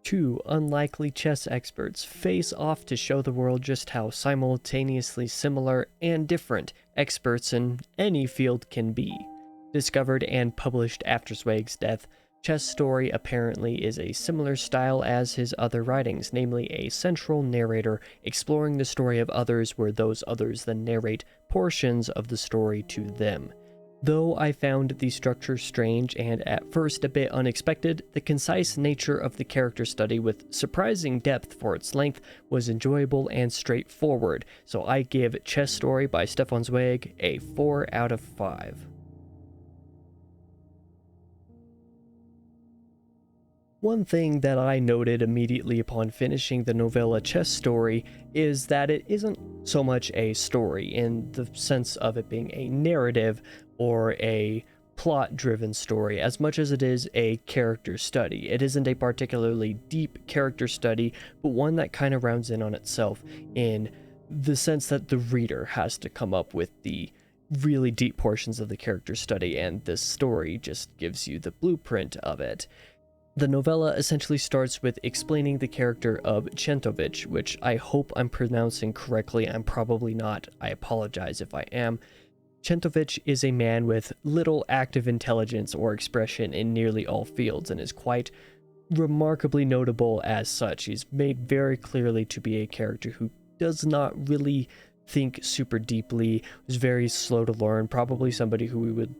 Two unlikely chess experts face off to show the world just how simultaneously similar and different experts in any field can be. Discovered and published after Zweig's death, Chess Story apparently is a similar style as his other writings, namely a central narrator exploring the story of others where those others then narrate portions of the story to them. Though I found the structure strange and at first a bit unexpected, the concise nature of the character study with surprising depth for its length was enjoyable and straightforward, so I give Chess Story by Stefan Zweig a 4 out of 5. One thing that I noted immediately upon finishing the novella Chess Story is that it isn't so much a story in the sense of it being a narrative or a plot-driven story as much as it is a character study. It isn't a particularly deep character study, but one that kind of rounds in on itself in the sense that the reader has to come up with the really deep portions of the character study, and this story just gives you the blueprint of it. The novella essentially starts with explaining the character of Czentovich, which I hope I'm pronouncing correctly. I'm probably not. I apologize if I am. Czentovich is a man with little active intelligence or expression in nearly all fields and is quite remarkably notable as such. He's made very clearly to be a character who does not really think super deeply, is very slow to learn, probably somebody who we would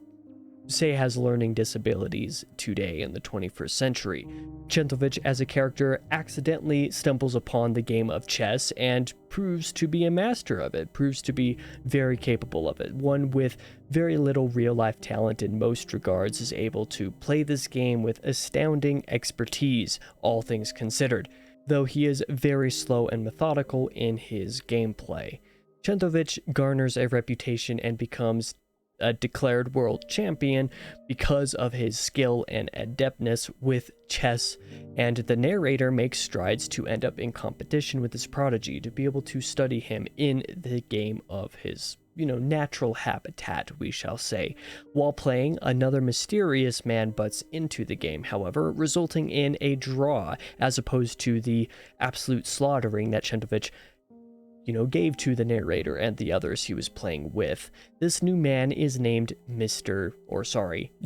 say has learning disabilities today in the 21st century. Czentovich as a character accidentally stumbles upon the game of chess and proves to be a master of it, proves to be very capable of it. One with very little real-life talent in most regards is able to play this game with astounding expertise, all things considered, though he is very slow and methodical in his gameplay. Czentovich garners a reputation and becomes a declared world champion because of his skill and adeptness with chess, and the narrator makes strides to end up in competition with his prodigy to be able to study him in the game of his, natural habitat, we shall say. While playing, another mysterious man butts into the game, however, resulting in a draw as opposed to the absolute slaughtering that Czentovich gave to the narrator and the others he was playing with. This new man is named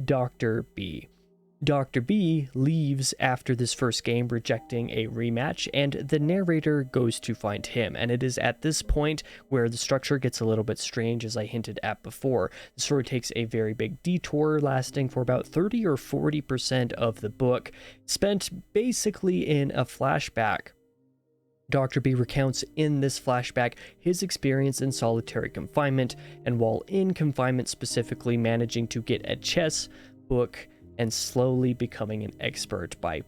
Dr. B. Dr. B leaves after this first game, rejecting a rematch, and the narrator goes to find him, and it is at this point where the structure gets a little bit strange, as I hinted at before. The story takes a very big detour, lasting for about 30 or 40% of the book, spent basically in a flashback. Dr. B recounts in this flashback his experience in solitary confinement, and while in confinement specifically managing to get a chess book and slowly becoming an expert by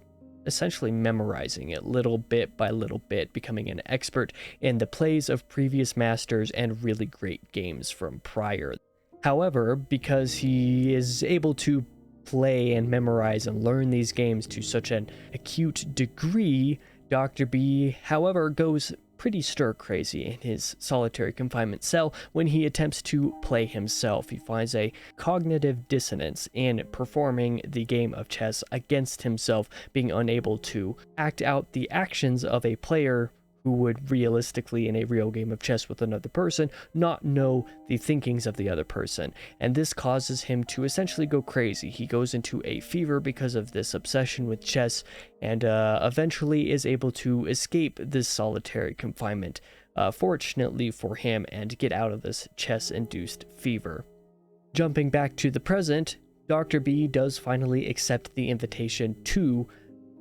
essentially memorizing it little bit by little bit, becoming an expert in the plays of previous masters and really great games from prior. However, because he is able to play and memorize and learn these games to such an acute degree, Dr. B, however, goes pretty stir-crazy in his solitary confinement cell when he attempts to play himself. He finds a cognitive dissonance in performing the game of chess against himself, being unable to act out the actions of a player who would realistically, in a real game of chess with another person, not know the thinkings of the other person. And this causes him to essentially go crazy. He goes into a fever because of this obsession with chess, and eventually is able to escape this solitary confinement, fortunately for him, and get out of this chess-induced fever. Jumping back to the present, Dr. B does finally accept the invitation to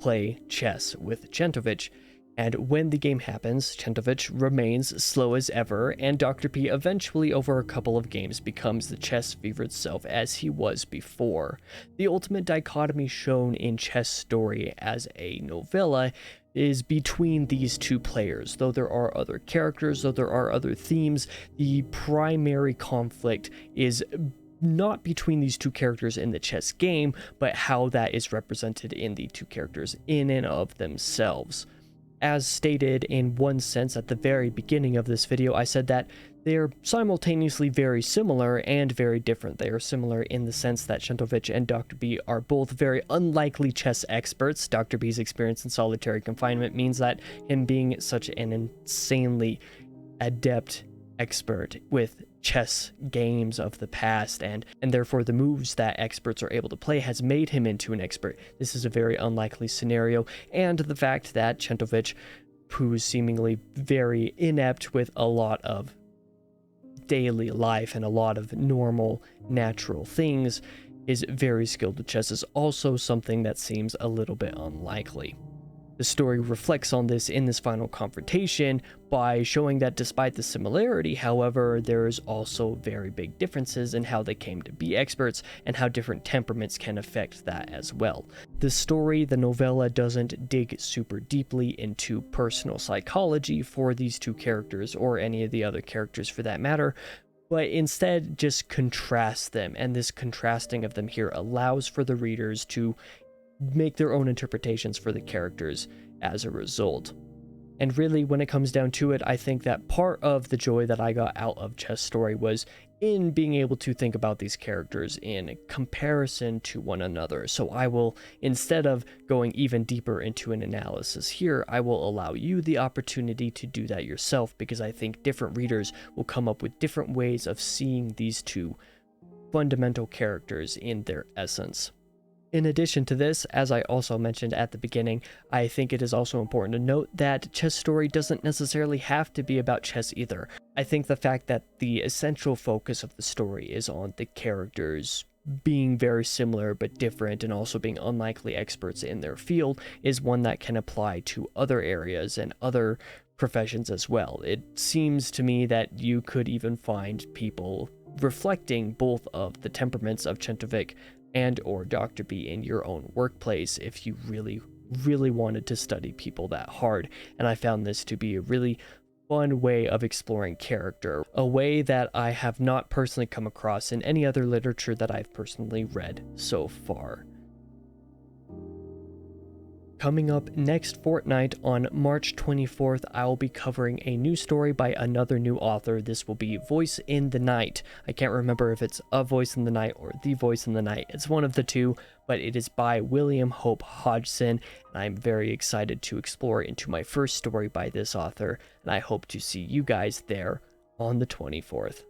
play chess with Czentovich. And when the game happens, Czentovich remains slow as ever, and Dr. B eventually, over a couple of games, becomes the chess-fevered self as he was before. The ultimate dichotomy shown in Chess Story as a novella is between these two players. Though there are other characters, though there are other themes, the primary conflict is not between these two characters in the chess game, but how that is represented in the two characters in and of themselves. As stated in one sense at the very beginning of this video, I said that they're simultaneously very similar and very different. They are similar in the sense that Centovic and Dr. B are both very unlikely chess experts. Dr. B's experience in solitary confinement means that him being such an insanely adept expert with chess games of the past and therefore the moves that experts are able to play has made him into an expert. This is a very unlikely scenario, and the fact that Centovic, who's seemingly very inept with a lot of daily life and a lot of normal natural things, is very skilled with chess is also something that seems a little bit unlikely. The story reflects on this in this final confrontation by showing that despite the similarity, however, there's also very big differences in how they came to be experts and how different temperaments can affect that as well. The story, the novella, doesn't dig super deeply into personal psychology for these two characters or any of the other characters for that matter, but instead just contrasts them, and this contrasting of them here allows for the readers to make their own interpretations for the characters as a result. And really, when it comes down to it, I think that part of the joy that I got out of Chess Story was in being able to think about these characters in comparison to one another. So I will, instead of going even deeper into an analysis here, I will allow you the opportunity to do that yourself, because I think different readers will come up with different ways of seeing these two fundamental characters in their essence. In addition to this, as I also mentioned at the beginning, I think it is also important to note that Chess Story doesn't necessarily have to be about chess either. I think the fact that the essential focus of the story is on the characters being very similar but different and also being unlikely experts in their field is one that can apply to other areas and other professions as well. It seems to me that you could even find people reflecting both of the temperaments of Centovic and or Dr. B in your own workplace if you really wanted to study people that hard. And I found this to be a really fun way of exploring character, a way that I have not personally come across in any other literature that I've personally read so far. Coming up next fortnight on March 24th, I will be covering a new story by another new author. This will be Voice in the Night. I can't remember if it's A Voice in the Night or The Voice in the Night. It's one of the two, but it is by William Hope Hodgson, and I'm very excited to explore into my first story by this author, and I hope to see you guys there on the 24th.